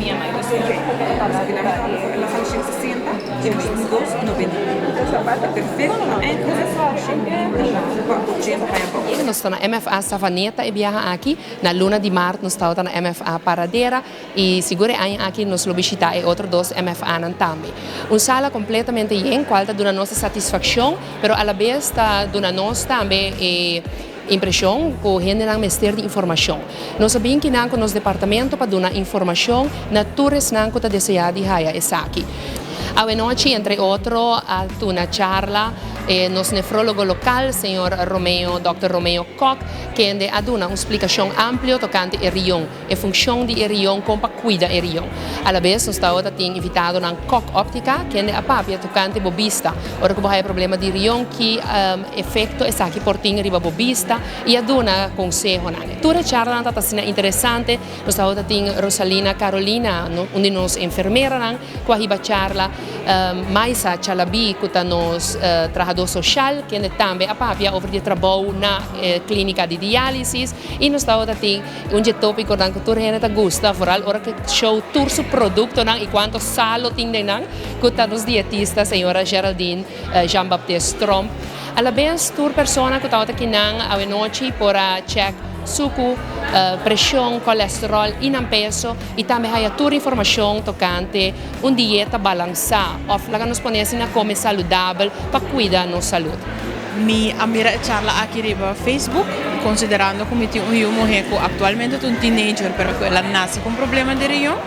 BMI de suyo. La sanción 60 y 82,90. Perfeito, Nós estamos na MFA Savaneta e viaja aqui na luna de março nós estamos na MFA Paradeira e segura aqui nos lo visitar e outros dois MFA também. Uma sala completamente em qual está dando nossa satisfação, pero a la vez está dando nós também impressão com gente não mestre de informação. Nós sabemos que não nos departamento para dar informação na tours não que está desejado de haya essa aqui. A noite, entre outros, há uma charla nos nefrólogo local, senhor Romeo, Dr. Romeo Koch, que dá uma explicação ampla tocante o rião, a função do rião, como cuida o rião. A vez, nós estamos invitado na Koch Óptica, que é a papia tocante bobista. Ora que há problema de rião, que efeito é aqui por tinha riba bobista, e dá um conselho. Toda a charla está sendo interessante. Nós estamos Rosalina Carolina, onde nós enfermeira, com a charla, mais a chalabi, que nos trabalhador social, que também a papia over de trabalho na clínica de diálise, e nós estamos tópico que toda a gente gosta, por hora que show todo o produto e quanto salo tem que nos dietistas, senhora Geraldine Jean-Baptiste Tromp. A vez, toda pessoa que está aqui na noite para check suco, pressão, colesterol e não peso e também há toda informação tocante uma dieta balançada, ou que nos ponemos a comer saudável para cuidar da nossa saúde. A minha charla aqui no Facebook, considerando que eu mulher que atualmente é um teenager, mas ela nasce com problema de rião.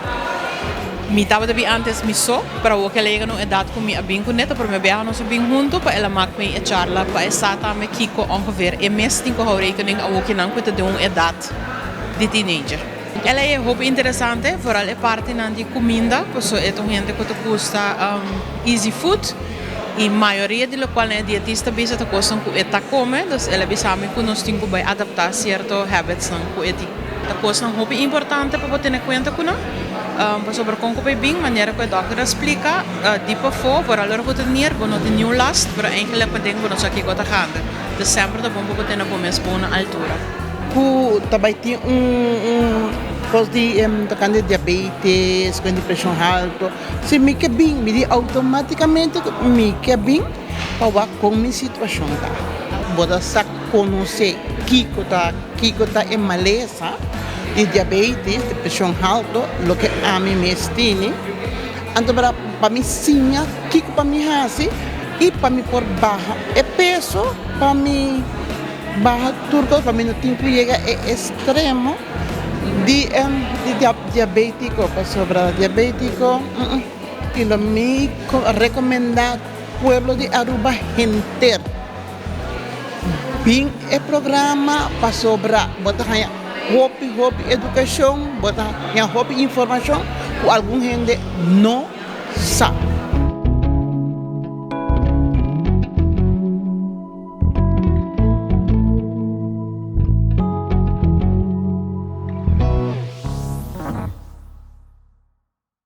Me estava de antes me só para o que ela chega na idade com minha bem conecta para me ver nós bem junto para ela marcar a charla para essa também que ongeveer e mês tem que hou rekening ao que não cuida de uma idade de teenager. Ela é muito interessante, vooral a parte de comida, porque é uma gente que custa easy food e a maioria de qual é dietista bisa custa que eta come, então ela bisa que nós temos que adaptar certos habits que eti. Tá coisa muito importante para ter em conta com nós. Sobre como é bem, maneira que o doutor explica, tipo for, por algo que tem não tem nenhum last, mas eigenlijk podemos não saber o que está acontecendo. Então sempre é bom para ter uma boa altura. Que também tem coisa de diabetes, com pressão alta. Se me quer bem, me automaticamente me quer bem para com minha situação. Você conhecer que está em maleza de diabetes, de pressão alta, o que a mim me estime. Então, para mim, sim, que para mim fazer e para mim por barra é peso, para mim barra turco, para mim não tem que chegar a extremo de diabético, para sobre diabético, e lo me recomenda pueblo de Aruba inteiro. Bem, é programa para sobre botar hope educação, botar hope informação, que algum gente não sabe.